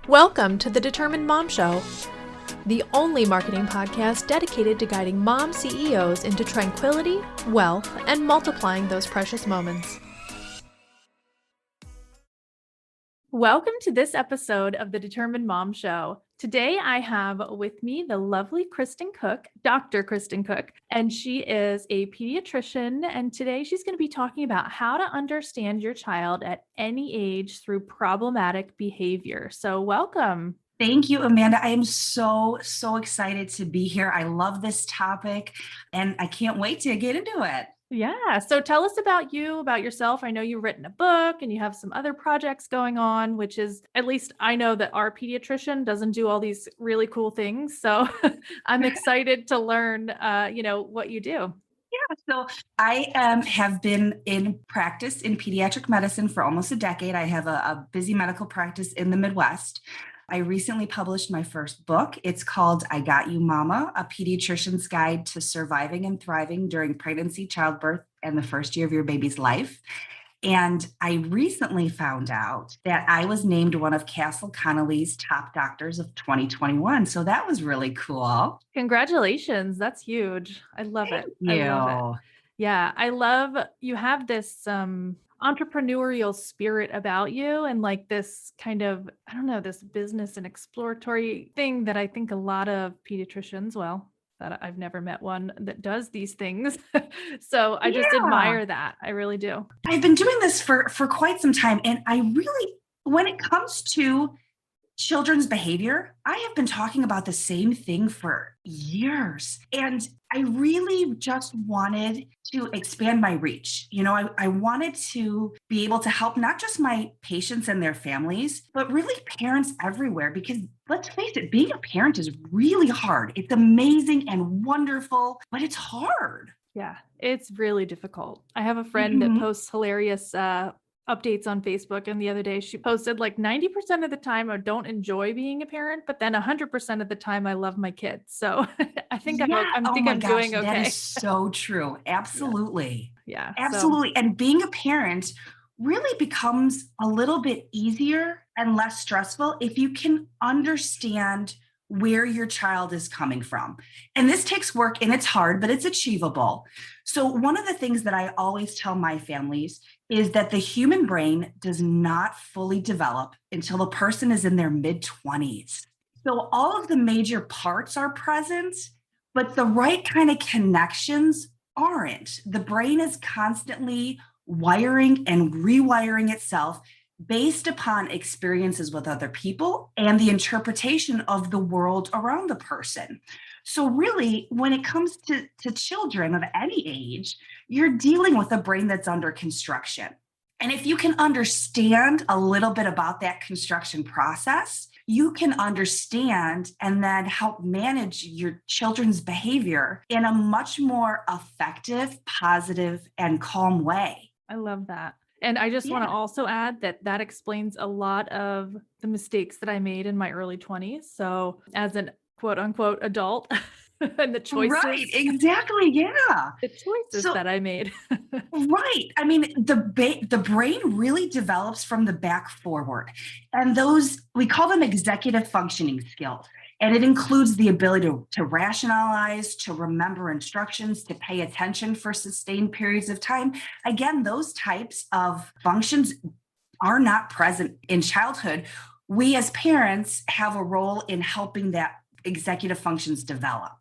Welcome to the Determined Mom Show, the only marketing podcast dedicated to guiding mom CEOs into tranquility, wealth, and multiplying those precious moments. Welcome to this episode of the Determined Mom Show. Today I have with me the lovely Kristen Cook, Dr. Kristen Cook, and she is a pediatrician. And today she's going to be talking about how to understand your child at any age through problematic behavior. So welcome. Thank you, Amanda. I am so excited to be here. I love this topic and I can't wait to get into it. Yeah. So tell us about you, about yourself. I know you've written a book and you have some other projects going on, which is, at least I know that our pediatrician doesn't do all these really cool things. So I'm excited to learn, what you do. Yeah, so I have been in practice in pediatric medicine for almost a decade. I have a busy medical practice in the Midwest. I recently published my first book. It's called I Got You Mama, A Pediatrician's Guide to Surviving and Thriving During Pregnancy, Childbirth, and the First Year of Your Baby's Life. And I recently found out that I was named one of Castle Connolly's top doctors of 2021. So that was really cool. Congratulations. That's huge. I love it. Thank I love you. it. Yeah. I love you have this entrepreneurial spirit about you and like this kind of, I don't know, this business and exploratory thing that I think a lot of pediatricians, that I've never met one that does these things. So I just admire that. I really do. I've been doing this for quite some time. And I really, when it comes to children's behavior, I have been talking about the same thing for years. And I really just wanted to expand my reach. You know, I wanted to be able to help not just my patients and their families, but really parents everywhere. Because let's face it, being a parent is really hard. It's amazing and wonderful, but it's hard. Yeah, it's really difficult. I have a friend that posts hilarious updates on Facebook. And the other day she posted like 90% of the time I don't enjoy being a parent, but then 100% of the time I love my kids. So I think I'm doing okay. That is so true. Absolutely. Yeah. Absolutely. And being a parent really becomes a little bit easier and less stressful if you can understand where your child is coming from. And this takes work and it's hard, but it's achievable. So one of the things that I always tell my families is that the human brain does not fully develop until the person is in their mid-20s. So all of the major parts are present, but the right kind of connections aren't. The brain is constantly wiring and rewiring itself based upon experiences with other people and the interpretation of the world around the person. So really, when it comes to children of any age, you're dealing with a brain that's under construction. And if you can understand a little bit about that construction process, you can understand and then help manage your children's behavior in a much more effective, positive, and calm way. I love that. And I just want to also add that explains a lot of the mistakes that I made in my early 20s. So as an quote unquote adult and the choices. Right, exactly. Yeah. The choices that I made. Right. I mean, the brain really develops from the back forward. And those, we call them executive functioning skills. And it includes the ability to rationalize, to remember instructions, to pay attention for sustained periods of time. Again, those types of functions are not present in childhood. We as parents have a role in helping that executive functions develop.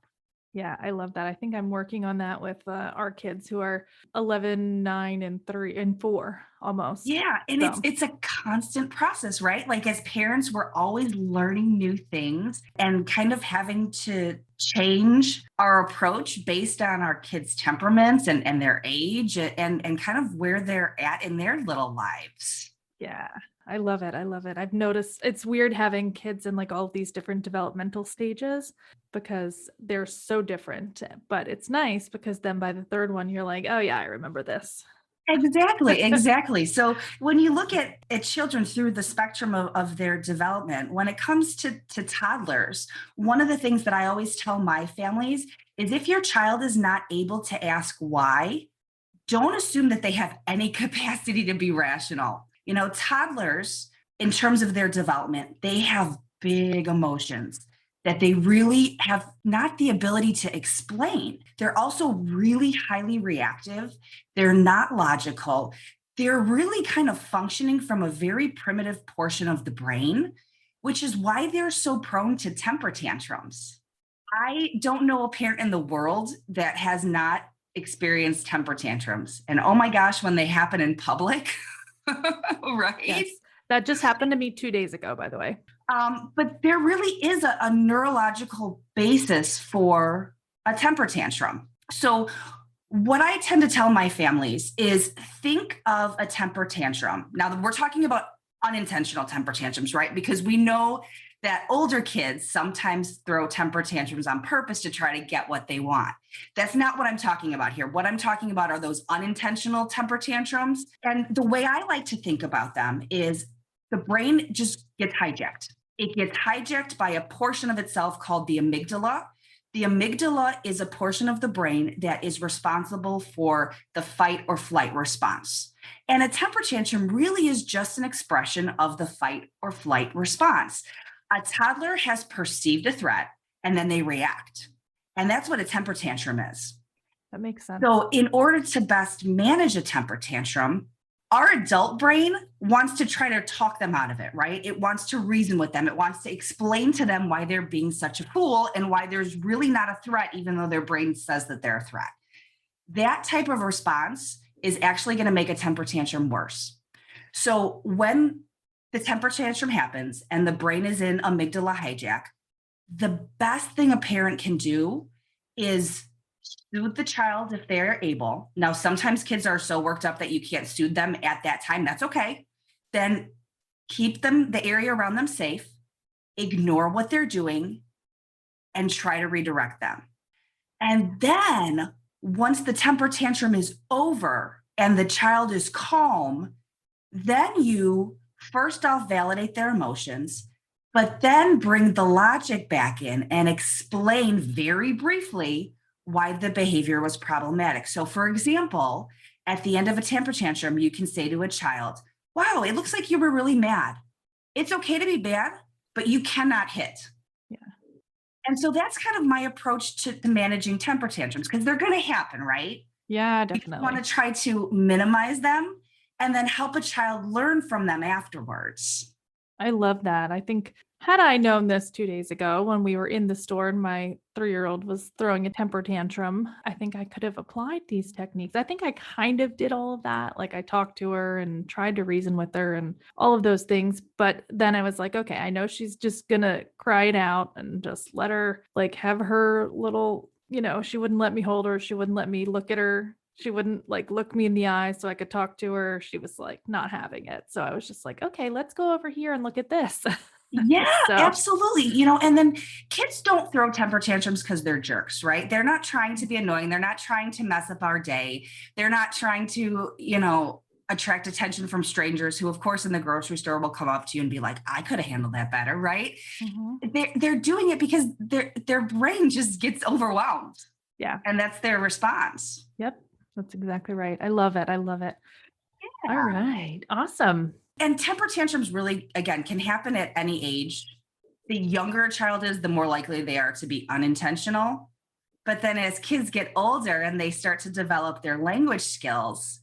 Yeah, I love that. I think I'm working on that with our kids who are 11, 9, and 3 and 4 almost. Yeah, and it's a constant process, right? Like as parents, we're always learning new things and kind of having to change our approach based on our kids' temperaments and their age and kind of where they're at in their little lives. Yeah. I love it. I love it. I've noticed it's weird having kids in like all of these different developmental stages because they're so different, but it's nice because then by the third one, you're like, oh yeah, I remember this. Exactly. So when you look at children through the spectrum of their development, when it comes to toddlers, one of the things that I always tell my families is if your child is not able to ask why, don't assume that they have any capacity to be rational. You know, toddlers in terms of their development, they have big emotions that they really have not the ability to explain. They're also really highly reactive. They're not logical. They're really kind of functioning from a very primitive portion of the brain, which is why they're so prone to temper tantrums. I don't know a parent in the world that has not experienced temper tantrums. And oh my gosh, when they happen in public, right? Yes. That just happened to me 2 days ago, by the way. But there really is a neurological basis for a temper tantrum. So, what I tend to tell my families is think of a temper tantrum. Now, we're talking about unintentional temper tantrums, right? Because we know that older kids sometimes throw temper tantrums on purpose to try to get what they want. That's not what I'm talking about here. What I'm talking about are those unintentional temper tantrums. And the way I like to think about them is the brain just gets hijacked. It gets hijacked by a portion of itself called the amygdala. The amygdala is a portion of the brain that is responsible for the fight or flight response. And a temper tantrum really is just an expression of the fight or flight response. A toddler has perceived a threat and then they react. And that's what a temper tantrum is. That makes sense. So, in order to best manage a temper tantrum, our adult brain wants to try to talk them out of it, right? It wants to reason with them. It wants to explain to them why they're being such a fool and why there's really not a threat, even though their brain says that they're a threat. That type of response is actually going to make a temper tantrum worse. So when the temper tantrum happens and the brain is in amygdala hijack, the best thing a parent can do is soothe the child if they're able. Now, sometimes kids are so worked up that you can't soothe them at that time. That's okay. Then keep the area around them safe, ignore what they're doing, and try to redirect them. And then once the temper tantrum is over and the child is calm, then you first off validate their emotions, but then bring the logic back in and explain very briefly why the behavior was problematic. So, for example, at the end of a temper tantrum, you can say to a child, wow, it looks like you were really mad. It's okay to be bad, but you cannot hit. Yeah. And so that's kind of my approach to managing temper tantrums because they're going to happen, right? Yeah, You definitely. want to try to minimize them and then help a child learn from them afterwards. I love that. I think had I known this 2 days ago when we were in the store and my 3-year-old was throwing a temper tantrum, I think I could have applied these techniques. I think I kind of did all of that. Like I talked to her and tried to reason with her and all of those things. But then I was like, okay, I know she's just gonna cry it out and just let her like have her little, she wouldn't let me hold her. She wouldn't let me look at her. She wouldn't like look me in the eye so I could talk to her. She was like not having it. So I was just like, okay, let's go over here and look at this. Yeah, So absolutely. And then kids don't throw temper tantrums because they're jerks, right? They're not trying to be annoying. They're not trying to mess up our day. They're not trying to, attract attention from strangers who, of course, in the grocery store will come up to you and be like, I could have handled that better, right? They're doing it because their brain just gets overwhelmed. yeah. And that's their response. Yep. That's exactly right. I love it. I love it. Yeah. All right. Awesome. And temper tantrums really, again, can happen at any age. The younger a child is, the more likely they are to be unintentional. But then as kids get older and they start to develop their language skills,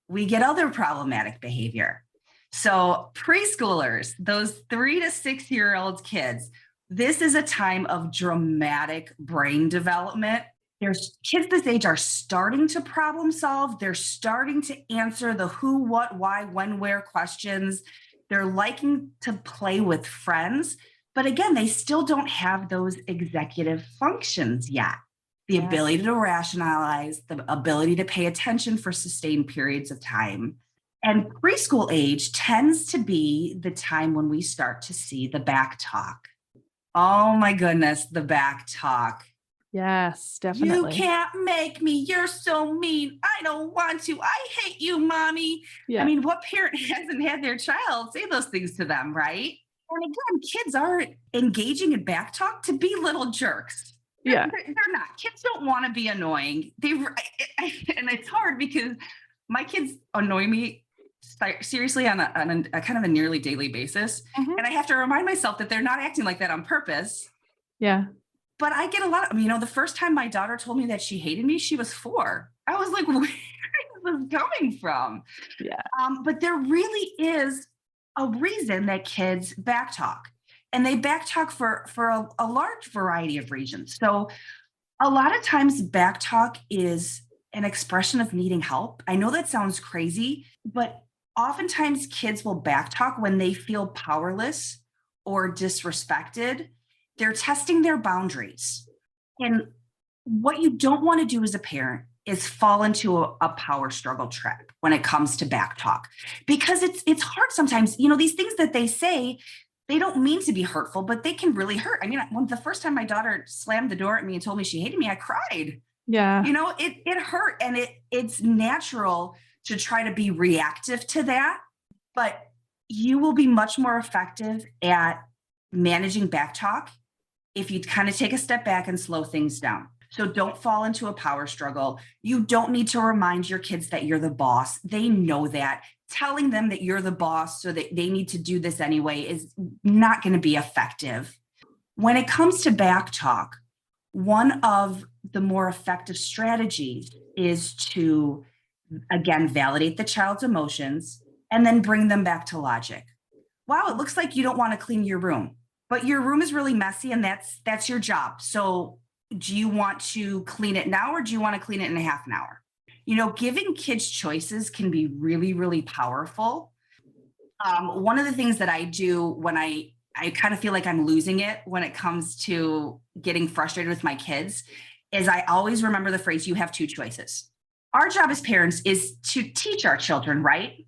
we get other problematic behavior. So preschoolers, those 3 to 6-year-old kids, this is a time of dramatic brain development. There's kids this age are starting to problem solve. They're starting to answer the who, what, why, when, where questions. They're liking to play with friends. But again, they still don't have those executive functions yet. The ability to rationalize, the ability to pay attention for sustained periods of time. And preschool age tends to be the time when we start to see the back talk. Oh my goodness, the back talk. Yes, definitely. You can't make me. You're so mean. I don't want to. I hate you, mommy. Yeah. I mean, what parent hasn't had their child say those things to them, right? And again, kids are engaging in back talk to be little jerks. Yeah. They're not. Kids don't want to be annoying. And it's hard because my kids annoy me seriously on a kind of a nearly daily basis. Mhm. And I have to remind myself that they're not acting like that on purpose. Yeah. But I get a lot of, the first time my daughter told me that she hated me, she was 4. I was like, where is this coming from? Yeah. But there really is a reason that kids backtalk. And they backtalk for a large variety of reasons. So a lot of times backtalk is an expression of needing help. I know that sounds crazy, but oftentimes kids will backtalk when they feel powerless or disrespected. They're testing their boundaries. And what you don't want to do as a parent is fall into a power struggle trap when it comes to backtalk, because it's hard sometimes. These things that they say, they don't mean to be hurtful, but they can really hurt. I mean, when the first time my daughter slammed the door at me and told me she hated me, I cried. Yeah. It hurt, and it's natural to try to be reactive to that, but you will be much more effective at managing backtalk if you kind of take a step back and slow things down. So don't fall into a power struggle. You don't need to remind your kids that you're the boss. They know that. Telling them that you're the boss so that they need to do this anyway is not going to be effective. When it comes to backtalk, one of the more effective strategies is to, again, validate the child's emotions and then bring them back to logic. Wow, it looks like you don't want to clean your room, but your room is really messy and that's your job. So do you want to clean it now or do you want to clean it in a half an hour? Giving kids choices can be really, really powerful. One of the things that I do when I kind of feel like I'm losing it when it comes to getting frustrated with my kids is I always remember the phrase, you have 2 choices. Our job as parents is to teach our children, right?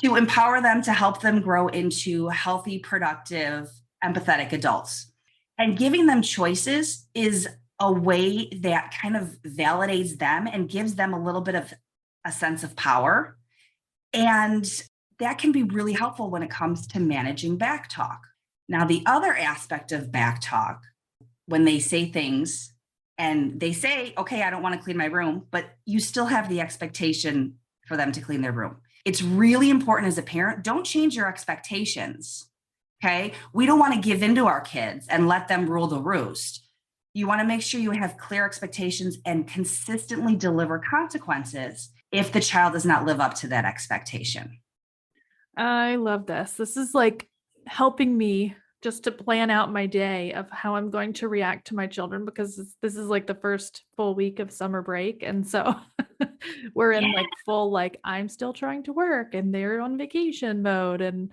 To empower them, to help them grow into healthy, productive, empathetic adults. And giving them choices is a way that kind of validates them and gives them a little bit of a sense of power. And that can be really helpful when it comes to managing backtalk. Now, the other aspect of backtalk, when they say things and they say, okay, I don't want to clean my room, but you still have the expectation for them to clean their room. It's really important as a parent, don't change your expectations. Okay. We don't want to give in to our kids and let them rule the roost. You want to make sure you have clear expectations and consistently deliver consequences if the child does not live up to that expectation. I love this. This is like helping me just to plan out my day of how I'm going to react to my children, because this is like the first full week of summer break. And so we're in like full, like I'm still trying to work and they're on vacation mode and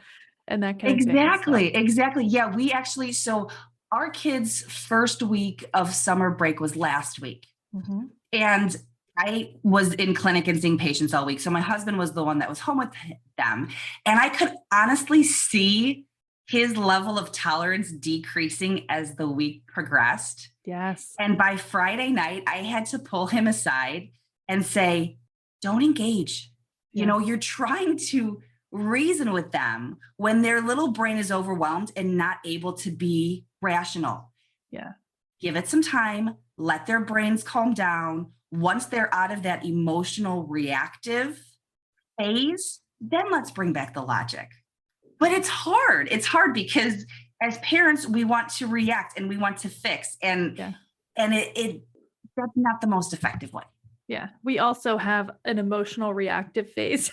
that kind of thing. Exactly. Yeah, so our kids' first week of summer break was last week. Mhm. And I was in clinic and seeing patients all week. So my husband was the one that was home with them. And I could honestly see his level of tolerance decreasing as the week progressed. Yes. And by Friday night, I had to pull him aside and say, don't engage. Yeah. You're trying to reason with them when their little brain is overwhelmed and not able to be rational. Yeah. Give it some time, let their brains calm down. Once they're out of that emotional reactive phase, then let's bring back the logic. But it's hard. It's hard because as parents, we want to react and we want to fix. And that's not the most effective way. Yeah. We also have an emotional reactive phase,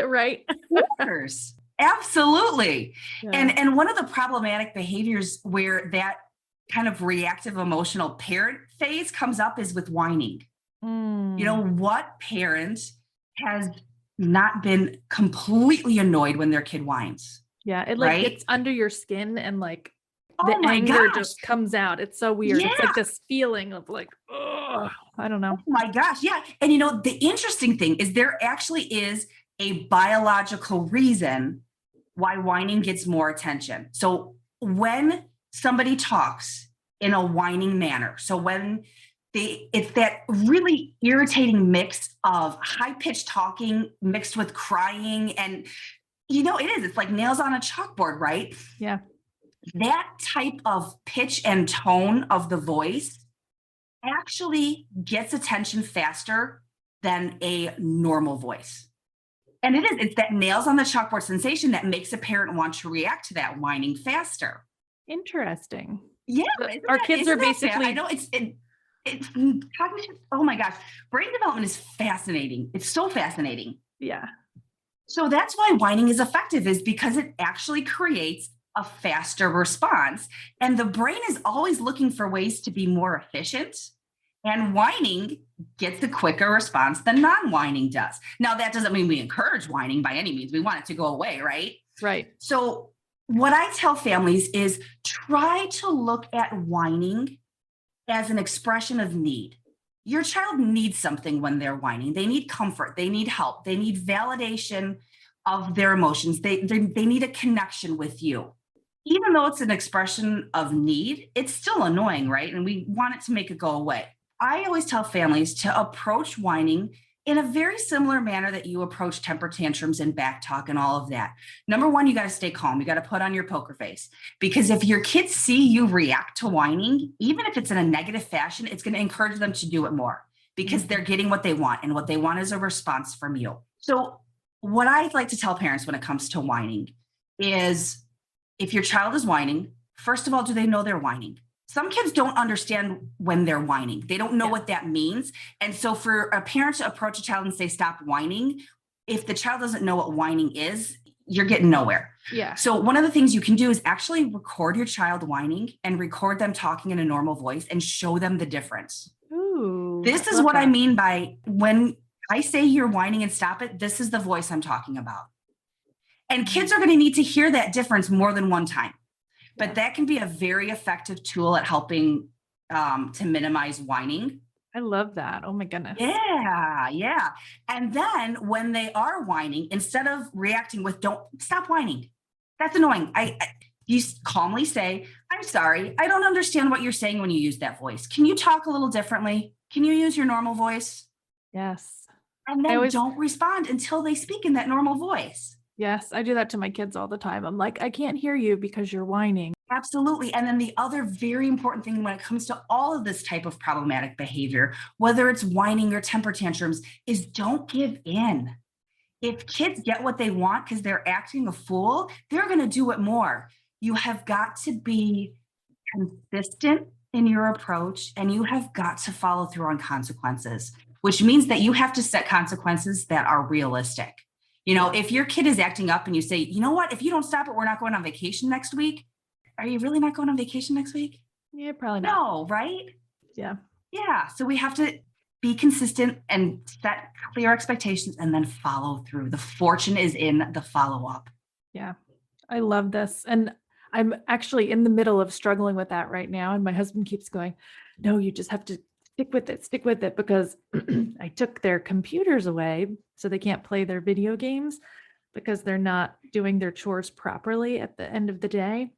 right? Of course. Absolutely. Yeah. And one of the problematic behaviors where that kind of reactive emotional parent phase comes up is with whining. What parent has not been completely annoyed when their kid whines? Yeah. It right? gets under your skin and like Oh the my anger gosh. just comes out. It's so weird. Yeah. It's like this feeling of like, oh, I don't know. Oh my gosh. Yeah. And the interesting thing is there actually is a biological reason why whining gets more attention. So when somebody talks in a whining manner, so when it's that really irritating mix of high-pitched talking mixed with crying, and it's like nails on a chalkboard, right? Yeah. That type of pitch and tone of the voice actually gets attention faster than a normal voice. And it's that nails on the chalkboard sensation that makes a parent want to react to that whining faster. Interesting. Yeah, Our kids are isn't that I basically, know it's cognition. Oh my gosh, brain development is fascinating. It's so fascinating. yeah. So that's why whining is effective, is because it actually creates a faster response. And the brain is always looking for ways to be more efficient. And whining gets a quicker response than non-whining does. Now, that doesn't mean we encourage whining by any means. We want it to go away, right? Right. So what I tell families is try to look at whining as an expression of need. Your child needs something when they're whining. They need comfort. They need help. They need validation of their emotions. They need a connection with you. Even though it's an expression of need, it's still annoying, right? And we want it to make it go away. I always tell families to approach whining in a very similar manner that you approach temper tantrums and back talk and all of that. Number one, you got to stay calm. You got to put on your poker face, because if your kids see you react to whining, even if it's in a negative fashion, it's going to encourage them to do it more, because they're getting what they want, and what they want is a response from you. So what I like to tell parents when it comes to whining is, if your child is whining, first of all, do they know they're whining? Some kids don't understand when they're whining. They don't know what that means. And so for a parent to approach a child and say, stop whining, if the child doesn't know what whining is, you're getting nowhere. Yeah. So one of the things you can do is actually record your child whining and record them talking in a normal voice and show them the difference. Ooh, This is what I mean by, when I say you're whining and stop it, this is the voice I'm talking about. And kids are going to need to hear that difference more than one time. But that can be a very effective tool at helping to minimize whining. I love that. Oh my goodness. Yeah. And then when they are whining, instead of reacting with "don't stop whining," that's annoying. You calmly say, "I'm sorry, I don't understand what you're saying when you use that voice. Can you talk a little differently? Can you use your normal voice?" Yes. And then don't respond until they speak in that normal voice. Yes, I do that to my kids all the time. I'm like, I can't hear you because you're whining. Absolutely. And then the other very important thing when it comes to all of this type of problematic behavior, whether it's whining or temper tantrums, is don't give in. If kids get what they want because they're acting a fool, they're going to do it more. You have got to be consistent in your approach, and you have got to follow through on consequences, which means that you have to set consequences that are realistic. You know, if your kid is acting up and you say, "You know what, if you don't stop it, we're not going on vacation next week." Are you really not going on vacation next week? Yeah, probably not. No, right? Yeah. Yeah. So we have to be consistent and set clear expectations and then follow through. The fortune is in the follow-up. Yeah. I love this. And I'm actually in the middle of struggling with that right now. And my husband keeps going, no, you just have to stick with it, because I took their computers away so they can't play their video games because they're not doing their chores properly at the end of the day.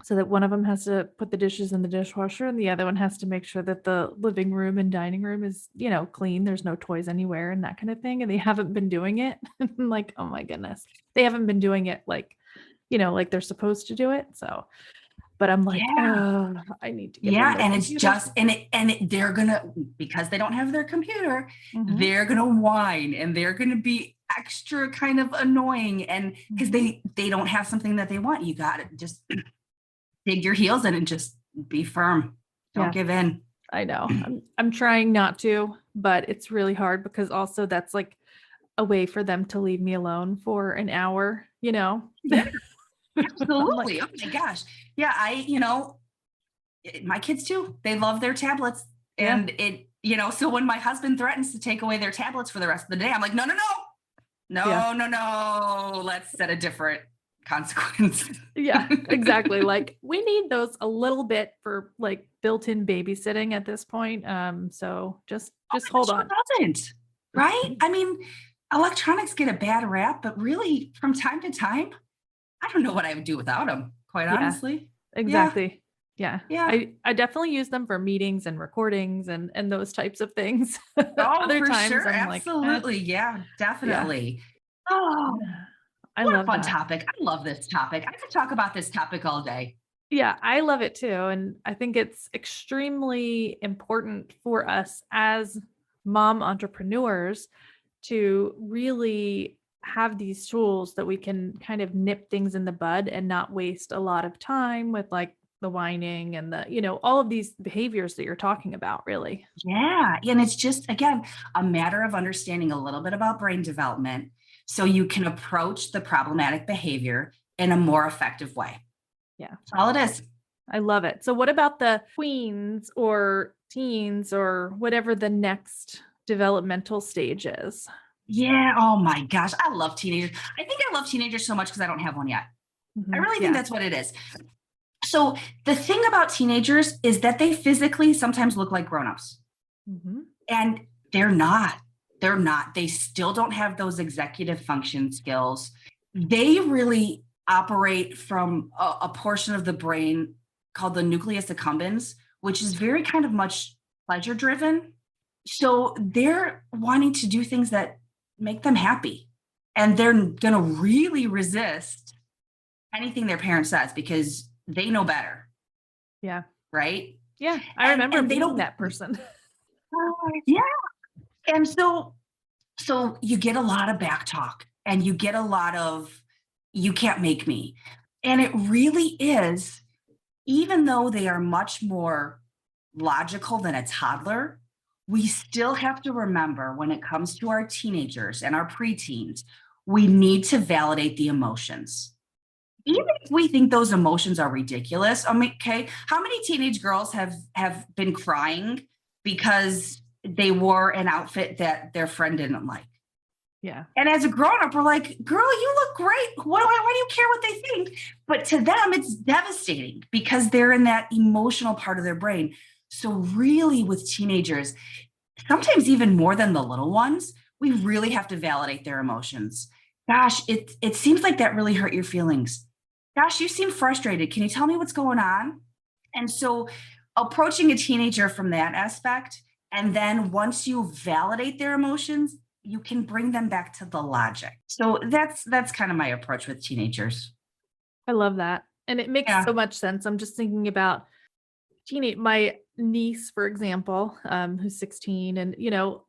So that one of them has to put the dishes in the dishwasher and the other one has to make sure that the living room and dining room is, clean. There's no toys anywhere and that kind of thing. And they haven't been doing it. I'm like, oh my goodness. They haven't been doing it like they're supposed to do it. So, but I'm like, oh, I need to get them their and it's computers. just they're gonna, because they don't have their computer, Mhm. they're gonna whine and they're gonna be extra kind of annoying, and because they don't have something that they want. You got to just dig your heels in and just be firm. Don't give in. I know. I'm trying not to, but it's really hard because also that's like a way for them to leave me alone for an hour, Yeah, absolutely. Oh my gosh. Yeah, my kids too. They love their tablets, and so when my husband threatens to take away their tablets for the rest of the day, I'm like, no. Let's set a different consequence. Yeah, exactly. Like, we need those a little bit for like built-in babysitting at this point. So just hold on. Doesn't, right? I mean, electronics get a bad rap, but really from time to time, I don't know what I would do without them, quite honestly. Exactly. Yeah. Yeah. I definitely use them for meetings and recordings and those types of things. Oh, Other for times sure. I'm Absolutely. like, Yeah, definitely. Oh, I what a love fun that. topic. I love this topic. I could talk about this topic all day. Yeah, I love it too. And I think it's extremely important for us as mom entrepreneurs to really have these tools that we can kind of nip things in the bud and not waste a lot of time with like the whining and the, all of these behaviors that you're talking about, really. Yeah. And it's just, again, a matter of understanding a little bit about brain development so you can approach the problematic behavior in a more effective way. Yeah. That's all it is. I love it. So what about the tweens or teens or whatever the next developmental stage is? Yeah. Oh my gosh. I love teenagers. I think I love teenagers so much because I don't have one yet. I really think Yeah. that's what it is. So the thing about teenagers is that they physically sometimes look like grown-ups. And they're not. They're not. They still don't have those executive function skills. They really operate from a portion of the brain called the nucleus accumbens, which is very kind of much pleasure driven. So they're wanting to do things that make them happy. And they're going to really resist anything their parent says because they know better. Yeah. Right? Yeah. I remember and they being don't, that person. yeah. And so you get a lot of back talk and you get a lot of, you can't make me. And it really is, even though they are much more logical than a toddler, we still have to remember when it comes to our teenagers and our preteens, we need to validate the emotions. Even if we think those emotions are ridiculous. I mean, okay, how many teenage girls have been crying because they wore an outfit that their friend didn't like? Yeah. And as a grown-up, we're like, girl, you look great. Why do you care what they think? But to them, it's devastating because they're in that emotional part of their brain. So really with teenagers, sometimes even more than the little ones, we really have to validate their emotions. Gosh, it seems like that really hurt your feelings. Gosh, you seem frustrated. Can you tell me what's going on? And so approaching a teenager from that aspect, and then once you validate their emotions, you can bring them back to the logic. So that's kind of my approach with teenagers. I love that. And it makes so much sense. I'm just thinking about my niece, for example, who's 16, and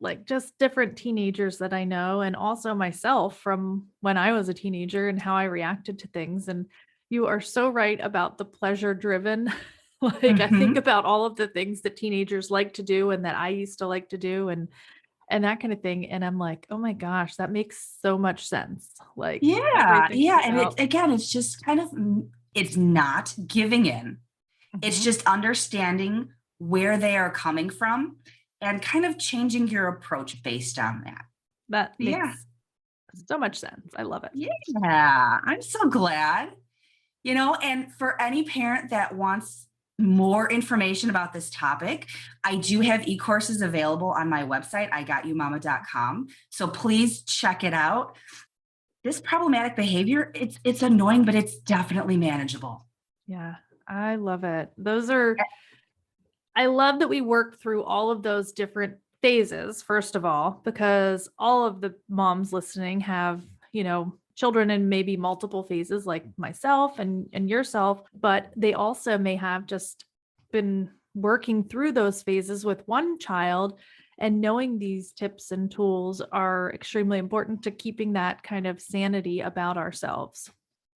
like just different teenagers that I know, and also myself from when I was a teenager and how I reacted to things. And you are so right about the pleasure driven. Like I think about all of the things that teenagers like to do and that I used to like to do and that kind of thing. And I'm like, oh my gosh, that makes so much sense. Like Yeah. everything And about it's just kind of, it's not giving in. It's just understanding where they are coming from and kind of changing your approach based on that. that makes so much sense. I love it. Yeah. I'm so glad, and for any parent that wants more information about this topic, I do have e-courses available on my website, igotyouMama.com. So please check it out. This problematic behavior, it's annoying, but it's definitely manageable. Yeah, I love it. I love that we work through all of those different phases, first of all, because all of the moms listening have, children in maybe multiple phases like myself and yourself, but they also may have just been working through those phases with one child, and knowing these tips and tools are extremely important to keeping that kind of sanity about ourselves.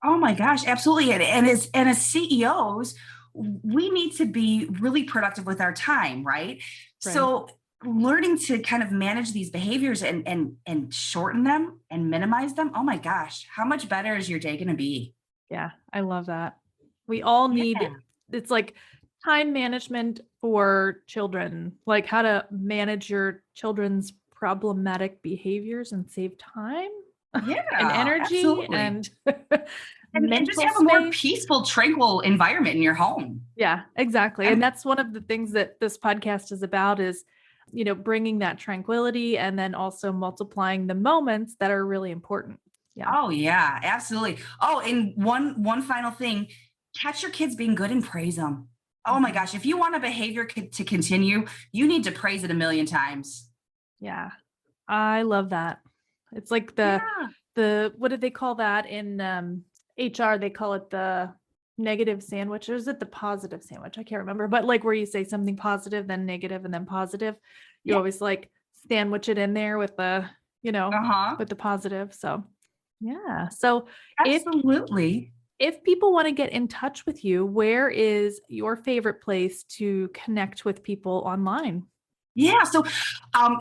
Oh my gosh, absolutely. And as CEOs, we need to be really productive with our time, right? So learning to kind of manage these behaviors and shorten them and minimize them. Oh my gosh, how much better is your day going to be? Yeah, I love that. We all need it's like time management for children, like how to manage your children's problematic behaviors and save time Yeah, and energy absolutely. and And just mental have a more space. peaceful, tranquil environment in your home. Yeah, exactly. And that's one of the things that this podcast is about is, bringing that tranquility and then also multiplying the moments that are really important. Yeah. Oh yeah, absolutely. Oh, and one final thing, catch your kids being good and praise them. Oh my gosh, if you want a behavior to continue, you need to praise it a million times. Yeah. I love that. It's like the what did they call that in HR? They call it the negative sandwich, or is it the positive sandwich? I can't remember, but like where you say something positive, then negative, and then positive. You always like sandwich it in there with the, with the positive. So Yeah. So if Absolutely. if people want to get in touch with you, where is your favorite place to connect with people online? Yeah. So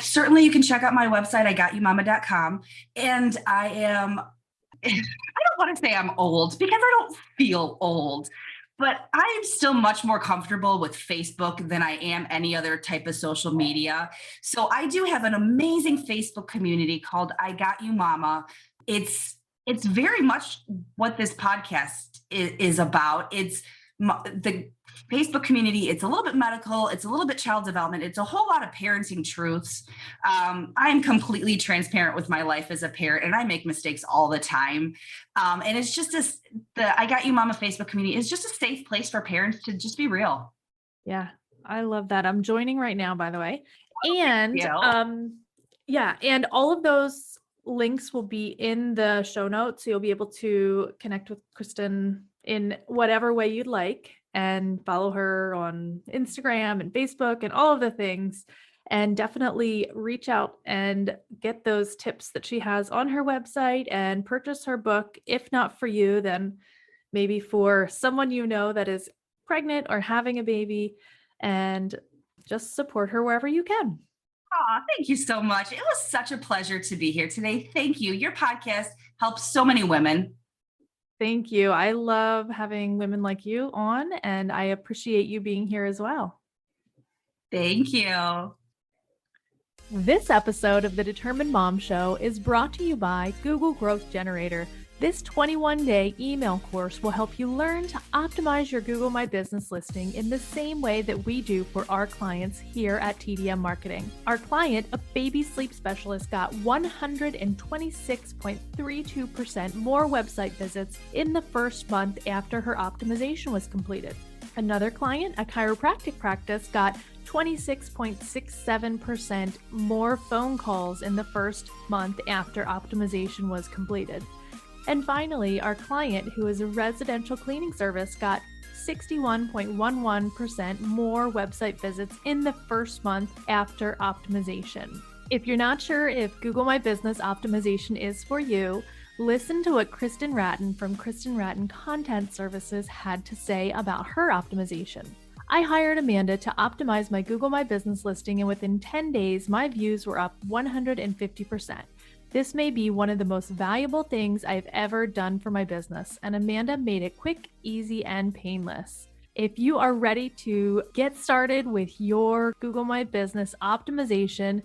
certainly you can check out my website, IGotYouMama.com. And I am, I don't want to say I'm old because I don't feel old, but I am still much more comfortable with Facebook than I am any other type of social media. So I do have an amazing Facebook community called I Got You Mama. It's very much what this podcast is about. It's the Facebook community. It's a little bit medical. It's a little bit child development. It's a whole lot of parenting truths. I'm completely transparent with my life as a parent, and I make mistakes all the time. And it's just the I Got You Mama Facebook community is just a safe place for parents to just be real. Yeah, I love that. I'm joining right now, by the way. And You know? yeah, and all of those links will be in the show notes. So you'll be able to connect with Kristen in whatever way you'd like and follow her on Instagram and Facebook and all of the things. And definitely reach out and get those tips that she has on her website and purchase her book. If not for you, then maybe for someone you know that is pregnant or having a baby, and just support her wherever you can. Aw, thank you so much. It was such a pleasure to be here today. Thank you. Your podcast helps so many women. Thank you. I love having women like you on, and I appreciate you being here as well. Thank you. This episode of the Determined Mom Show is brought to you by Google Growth Generator. This 21-day email course will help you learn to optimize your Google My Business listing in the same way that we do for our clients here at TDM Marketing. Our client, a baby sleep specialist, got 126.32% more website visits in the first month after her optimization was completed. Another client, a chiropractic practice, got 26.67% more phone calls in the first month after optimization was completed. And finally, our client, who is a residential cleaning service, got 61.11% more website visits in the first month after optimization. If you're not sure if Google My Business optimization is for you, listen to what Kristen Ratton from Kristen Ratton Content Services had to say about her optimization. I hired Amanda to optimize my Google My Business listing, and within 10 days, my views were up 150%. This may be one of the most valuable things I've ever done for my business, and Amanda made it quick, easy, and painless. If you are ready to get started with your Google My Business optimization,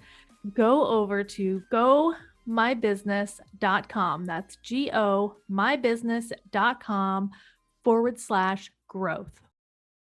go over to gomybusiness.com. That's gomybusiness.com/growth.